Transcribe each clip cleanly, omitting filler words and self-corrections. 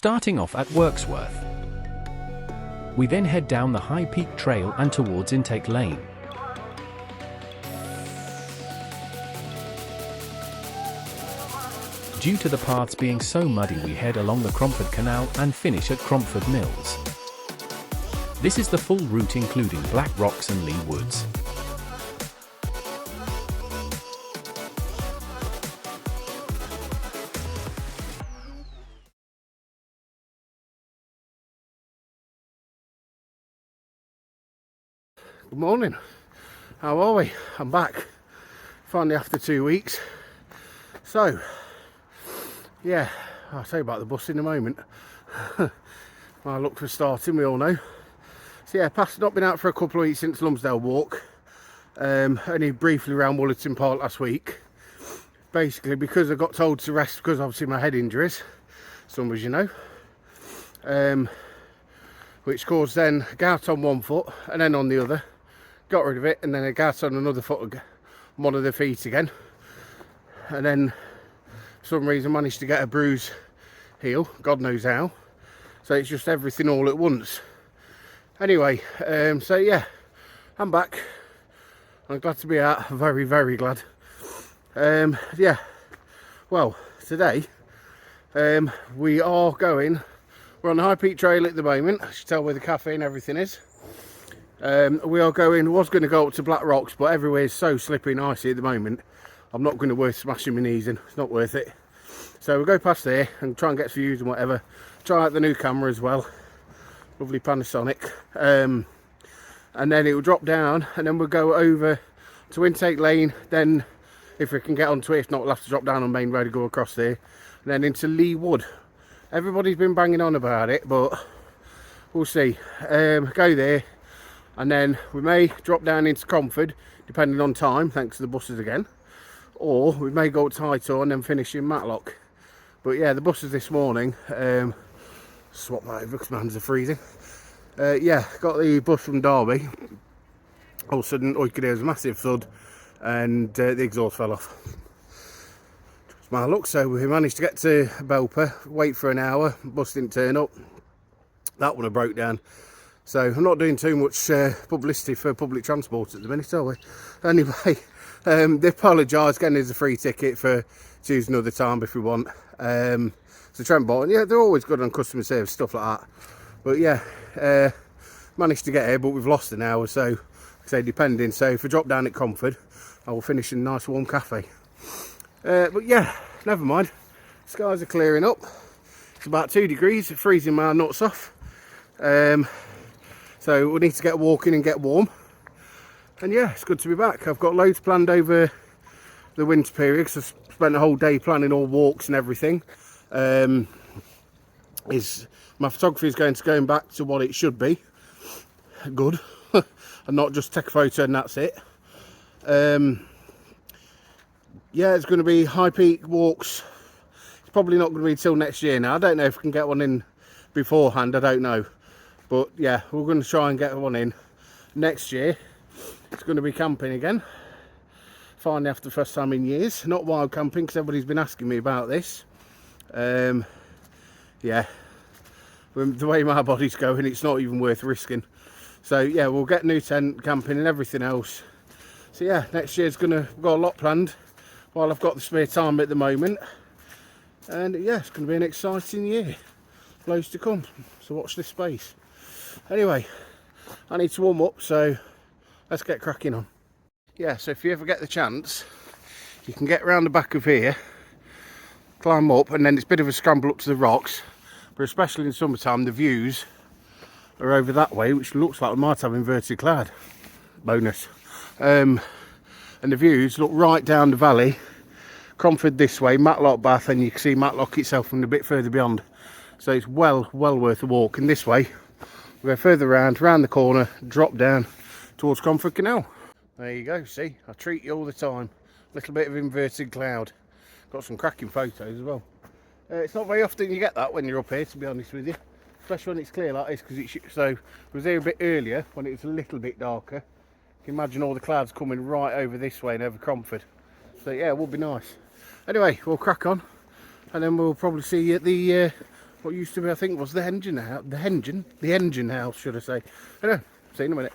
starting off at Wirksworth. We then head down the High Peal Trail and towards Intake Lane. Due to the paths being so muddy, we head along the Cromford Canal and finish at Cromford Mills. This is the full route including Black Rocks and Lee Woods. Good morning, how are we? I'm back, finally after 2 weeks. So, yeah, I'll tell you about the bus in a moment. My luck for starting, we all know. So yeah, not been out for a couple of weeks since Lumsdale Walk. Only briefly around Woollerton Park last week. Basically because I got told to rest because obviously my head injuries, some as you know. Which caused then a gout on one foot and then on the other. Got rid of it, and then a gout on another foot, on one of the feet again. And then for some reason managed to get a bruise heel, God knows how. So it's just everything all at once. Anyway, so yeah, I'm back. I'm glad to be out, very, very glad. Yeah, well, today we're on the High Peal Trail at the moment. I should tell where the cafe and everything is. Was going to go up to Black Rocks, but everywhere is so slippy and icy at the moment. I'm not going to worth smashing my knees in. It's not worth it. So we'll go past there and try and get some views and whatever. Try out the new camera as well. Lovely Panasonic. And then it will drop down, and then we'll go over to Intake Lane. Then, if we can get onto it, if not, we'll have to drop down on Main Road and go across there. And then into Lee Wood. Everybody's been banging on about it, but we'll see. Go there. And then we may drop down into Cromford, depending on time, thanks to the buses again. Or we may go to High Peal and then finish in Matlock. But yeah, the buses this morning, swap that over because my hands are freezing. Yeah, got the bus from Derby. All of a sudden, all you could hear was a massive thud and the exhaust fell off. It's my luck, so we managed to get to Belper, wait for an hour, bus didn't turn up. That one broke down. So I'm not doing too much publicity for public transport at the minute, are we? Anyway, they apologise, getting us a free ticket for choosing another time if we want. So Trent bought, and yeah, they're always good on customer service, stuff like that. But yeah, managed to get here, but we've lost an hour, so like I say, depending. So if we drop down at Cromford, I will finish in a nice warm cafe. But yeah, never mind. Skies are clearing up. It's about 2 degrees, freezing my nuts off. So we need to get walking and get warm. And yeah, it's good to be back. I've got loads planned over the winter period because I've spent a whole day planning all walks and everything. My photography is going back to what it should be. Good. And not just take a photo and that's it. Yeah, it's going to be high peak walks. It's probably not going to be till next year now. I don't know if we can get one in beforehand, I don't know. But yeah, we're going to try and get one in next year. It's going to be camping again. Finally, after the first time in years. Not wild camping, because everybody's been asking me about this. Yeah, the way my body's going, it's not even worth risking. So yeah, we'll get a new tent, camping and everything else. So yeah, next year's we've got a lot planned while I've got the spare time at the moment. And yeah, it's going to be an exciting year. Loads to come, so watch this space. Anyway, I need to warm up, so let's get cracking on. Yeah, so if you ever get the chance, you can get around the back of here, climb up, and then it's a bit of a scramble up to the rocks. But especially in summertime, the views are over that way, which looks like we might have inverted cloud. Bonus. And the views look right down the valley. Cromford this way, Matlock Bath, and you can see Matlock itself from a bit further beyond. So it's well worth a walk. And this way, we go further round the corner, drop down towards Cromford Canal. There you go, see, I treat you all the time. Little bit of inverted cloud. Got some cracking photos as well. It's not very often you get that when you're up here, to be honest with you. Especially when it's clear like this, because so I was here a bit earlier when it was a little bit darker. You can imagine all the clouds coming right over this way and over Cromford. So yeah, it would be nice. Anyway, we'll crack on, and then we'll probably see you at the what used to be, I think, was the engine house. The engine house, should I say. Anyway, see you in a minute.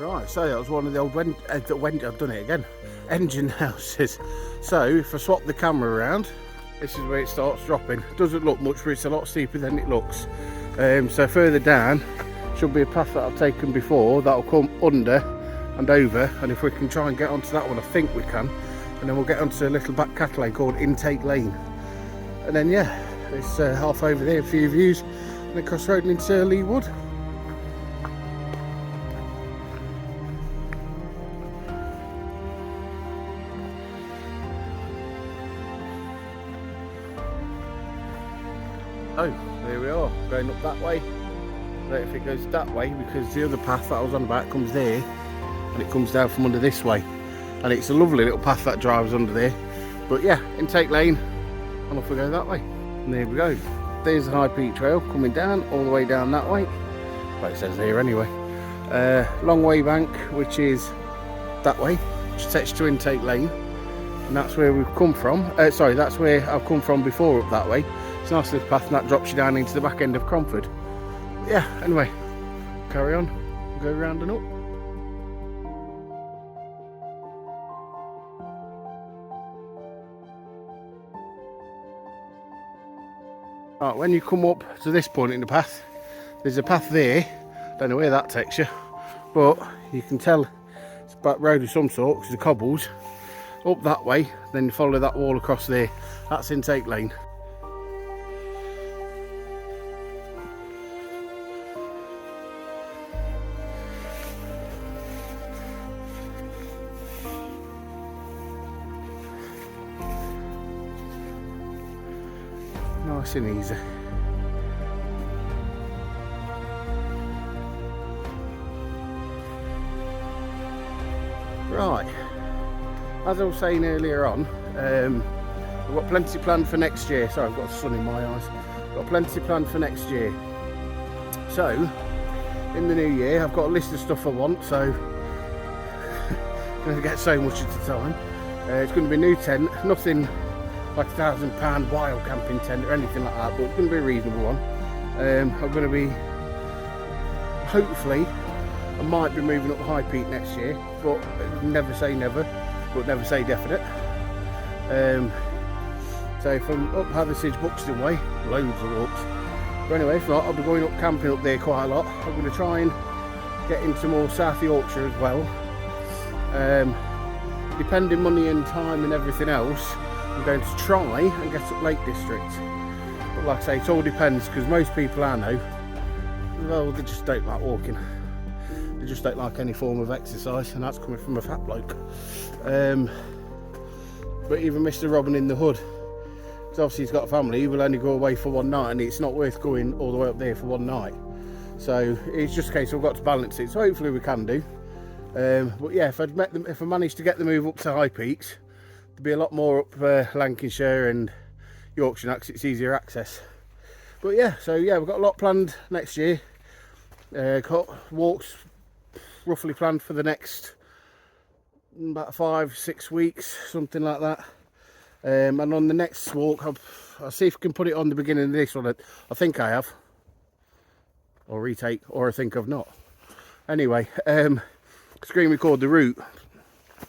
Right, so that was one of the old I've done it again, engine houses. So if I swap the camera around, this is where it starts dropping. It doesn't look much, but it's a lot steeper than it looks. So further down should be a path that I've taken before that'll come under and over, and if we can try and get onto that one, I think we can, and then we'll get onto a little back cattle lane called Intake Lane, and then yeah, it's half over there, a few views, and then cross road into Lee Wood. Oh, there we are, going up that way. I don't know if it goes that way because the other path that I was on about comes there and it comes down from under this way. And it's a lovely little path that drives under there. But yeah, Intake Lane, and off we go that way. And there we go. There's the High Peal Trail coming down, all the way down that way. Well, it says there anyway. Long way bank, which is that way, which takes to Intake Lane. And that's where we've come from. Sorry, that's where I've come from before, up that way. It's a nice little path and that drops you down into the back end of Cromford. But yeah, anyway, carry on, go round and up. Right, when you come up to this point in the path, there's a path there, don't know where that takes you, but you can tell it's a back road of some sort because the cobbles. Up that way, then you follow that wall across there, that's Intake Lane. Nice and easy. Right, as I was saying earlier on, I've got plenty planned for next year. Sorry, I've got the sun in my eyes. I've got plenty planned for next year. So, in the new year, I've got a list of stuff I want, so I'm going to get so much at a time. It's going to be a new tent, nothing like £1,000 wild camping tent or anything like that, but it's going to be a reasonable one. I'm going to be, hopefully, I might be moving up High Peak next year, but never say never, but never say definite. So from up Hathersage, Buxton way, loads of walks. But anyway, if not, I'll be going up camping up there quite a lot. I'm going to try and get into more South Yorkshire as well. Depending money and time and everything else, I'm going to try and get up Lake District. But like I say, it all depends, because most people I know, well, they just don't like walking. They just don't like any form of exercise, and that's coming from a fat bloke. But even Mr. Robin in the Hood, because obviously he's got a family, he will only go away for one night, and it's not worth going all the way up there for one night. So it's just a case we've got to balance it. So hopefully we can do. But yeah, if I manage to get the move up to High Peaks, be a lot more up Lancashire and Yorkshire because it's easier access. But yeah, so yeah, we've got a lot planned next year. Got walks roughly planned for the next about 5-6 weeks, something like that. And on the next walk, I'll see if I can put it on the beginning of this one. I think I have, or retake, or I think I've not. Anyway, screen record the route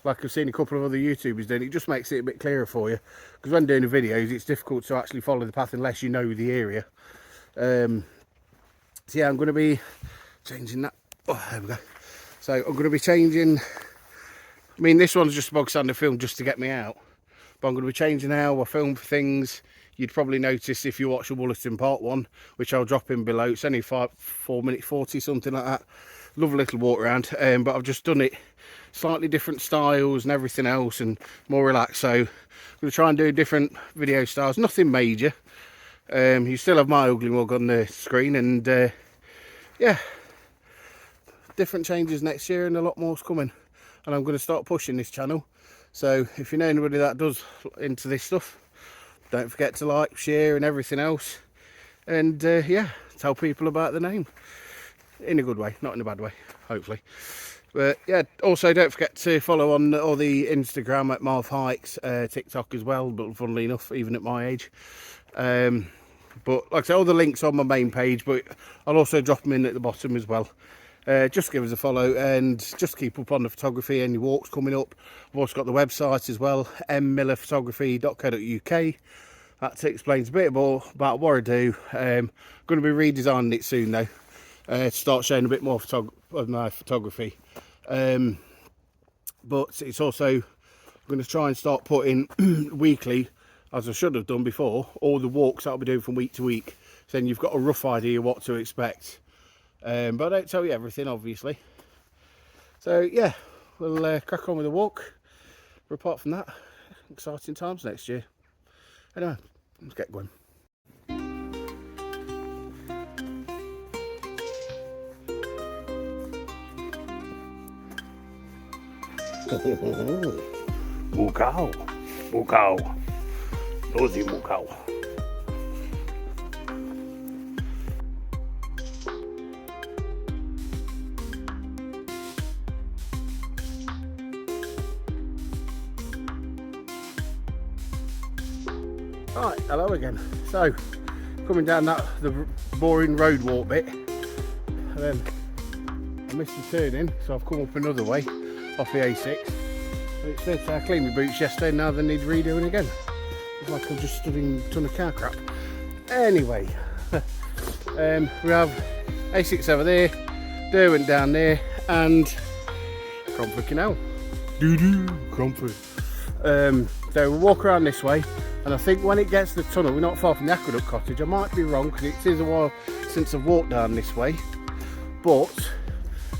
like I've seen a couple of other YouTubers doing. It just makes it a bit clearer for you, because when doing the videos it's difficult to actually follow the path unless you know the area. So yeah, I'm going to be changing that. Oh, there we go. So I'm going to be changing, I mean this one's just a bog standard film just to get me out, but I'm going to be changing how I film for things. You'd probably notice if you watch the Wollaston part 1, which I'll drop in below. It's only 4 minutes 40, something like that. Lovely little walk around, but I've just done it slightly different styles and everything else, and more relaxed. So I'm going to try and do different video styles, nothing major. You still have my ugly mug on the screen, and yeah, different changes next year and a lot more's coming. And I'm going to start pushing this channel. So if you know anybody that does into this stuff, don't forget to like, share and everything else. And yeah, tell people about the name. In a good way, not in a bad way, hopefully. But yeah, also don't forget to follow on all the Instagram at Marv Hikes, TikTok as well, but funnily enough, even at my age. But like I say, all the links on my main page, but I'll also drop them in at the bottom as well. Just give us a follow and just keep up on the photography and your walks coming up. I've also got the website as well, mmillerphotography.co.uk. That explains a bit more about what I do. Going to be redesigning it soon though, to start showing a bit more of my photography. But it's also going to try and start putting weekly, as I should have done before, all the walks that I'll be doing from week to week. So then you've got a rough idea what to expect. But I don't tell you everything, obviously. So yeah, we'll crack on with the walk. But apart from that, exciting times next year. Anyway, let's get going. Mukau, Mukau, nosy Mukau. Right, hello again. So, coming down the boring road walk bit, and then I missed the turning, so I've come up another way off the A6. And it said I cleaned my boots yesterday, now they need redoing again. It's like I've just stood in a ton of car crap. Anyway, we have A6 over there, Derwent down there, and Cromford Canal. Cromford. So we'll walk around this way, and I think when it gets to the tunnel, we're not far from the Aqueduct cottage. I might be wrong because it is a while since I've walked down this way, but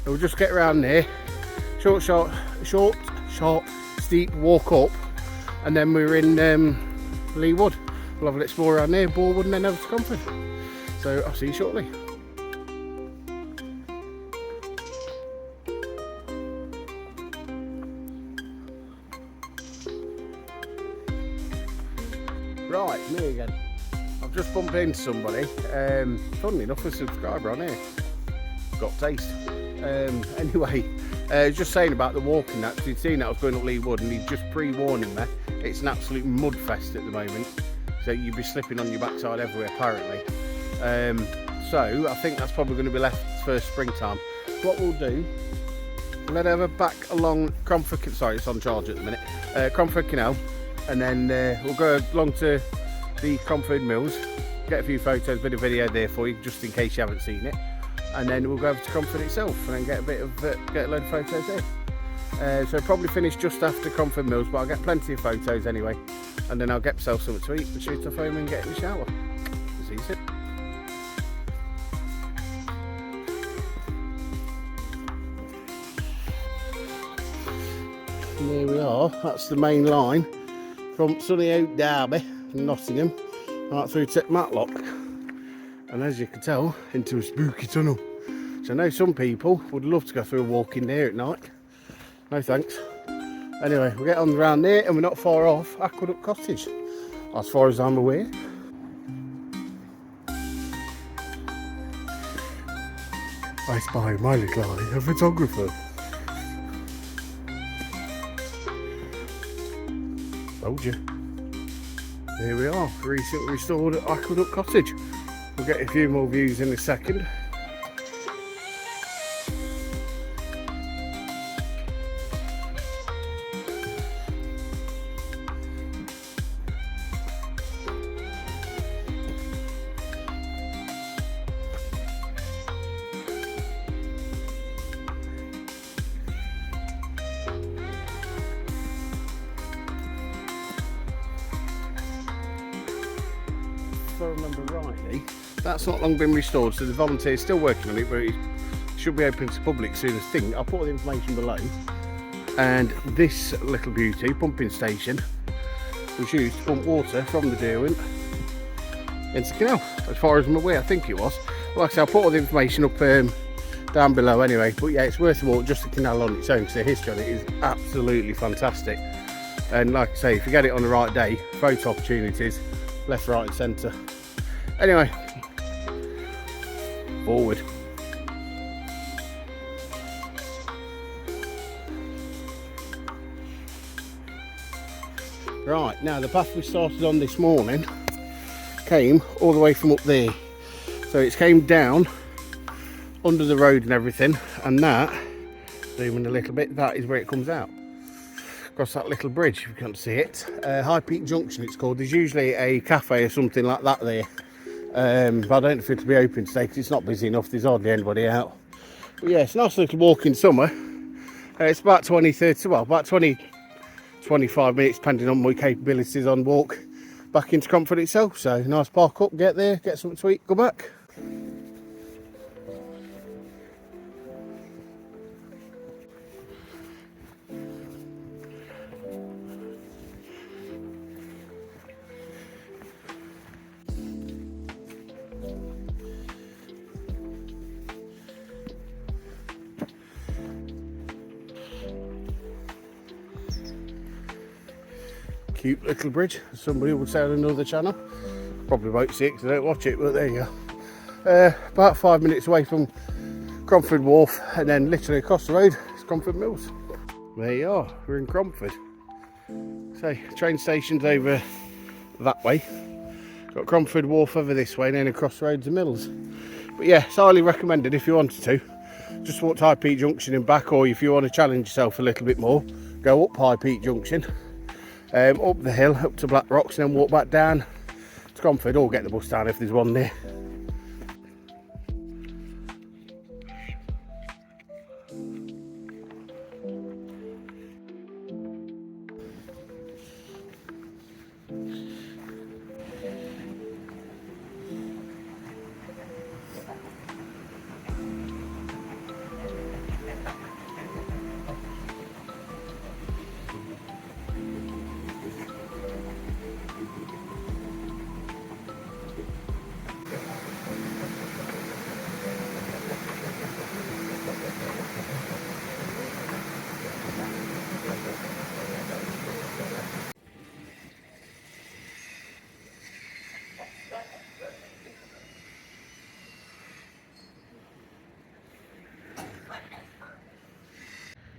we'll just get around there. Short, steep walk up, and then we're in Lee Wood. We'll have a little explore around there, Borwood, and then over to Cromford. So I'll see you shortly. Right, me again. I've just bumped into somebody, funnily enough, a subscriber on here. Got taste. Anyway, just saying about the walking that, because he'd seen that I was going up Lee Wood, and he'd just pre-warning me, it's an absolute mud fest at the moment, so you'd be slipping on your backside everywhere apparently. So I think that's probably going to be left for springtime. What we'll do, we'll head over back along Cromford, sorry it's on charge at the minute, Cromford Canal, and then we'll go along to the Cromford Mills, get a few photos, a bit of video there for you just in case you haven't seen it. And then we'll go over to Cromford itself and then get a load of photos there. So probably finish just after Cromford Mills, but I'll get plenty of photos anyway. And then I'll get myself something to eat and shoot off home and get in the shower. See you soon. And there we are, that's the main line from Sunny Oak Derby, Nottingham, right through to Matlock. And as you can tell, into a spooky tunnel. So I know some people would love to go through a walk in there at night. No thanks. Anyway, we get on around there and we're not far off Aqueduct Cottage, as far as I'm aware. I spy my little eye, a photographer. Told you. Here we are, recently restored at Aqueduct Cottage. We'll get a few more views in a second. If I remember rightly, that's not long been restored, so the volunteers still working on it, but it should be open to public soon as thing. I'll put all the information below. And this little beauty pumping station was used to pump water from the Derwent into the canal, as far as I'm aware. I think it was. Like I say, I'll put all the information up down below anyway. But yeah, it's worth a walk, just the canal on its own, because the history on it is absolutely fantastic. And like I say, if you get it on the right day, photo opportunities left, right and centre. Anyway, forward. Right, now the path we started on this morning came all the way from up there. So it's came down under the road and everything, and that, zooming a little bit, that is where it comes out. Across that little bridge, if you can't see it. High Peak Junction it's called. There's usually a cafe or something like that there. But I don't know if it'll be open today because it's not busy enough, there's hardly anybody out. But yeah, it's a nice little walk in summer. It's about 25 minutes depending on my capabilities on walk back into Cromford itself. So nice park up, get there, get something to eat, go back. Cute little bridge, somebody would say on another channel. Probably won't see it because I don't watch it, but there you go. About 5 minutes away from Cromford Wharf, and then literally across the road is Cromford Mills. There you are, we're in Cromford. So, train station's over that way. Got Cromford Wharf over this way, and then across the road to Mills. But yeah, it's highly recommended if you wanted to. Just walk to High Peak Junction and back, or if you want to challenge yourself a little bit more, go up High Peak Junction. Up the hill, up to Black Rocks, and then walk back down to Cromford, or get the bus down if there's one there.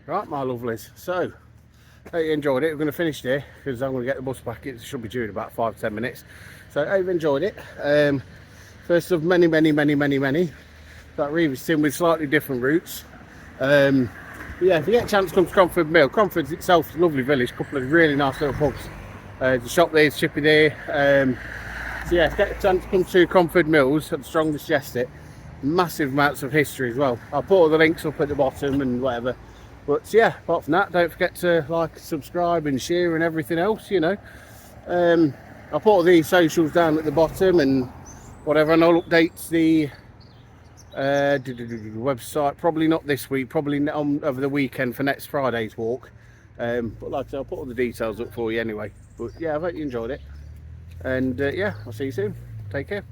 Right, my lovelies, so hope you enjoyed it. We're going to finish there because I'm going to get the bus back. It should be due in about 5-10 minutes. So I hope you enjoyed it. First of many that revisiting with slightly different routes. But yeah, if you get a chance to come to Cromford Mill, Cromford itself is a lovely village, a couple of really nice little pubs. The shop there is chippy there. So yeah, if you get a chance to come to Cromford Mills, I'd strongly suggest it. Massive amounts of history as well. I'll put all the links up at the bottom and whatever. But yeah, apart from that, don't forget to like, subscribe and share and everything else, you know. I'll put all the socials down at the bottom and whatever, and I'll update the website, probably not this week, probably over the weekend for next Friday's walk. But like I said, I'll put all the details up for you anyway. But yeah, I hope you enjoyed it. And yeah, I'll see you soon. Take care.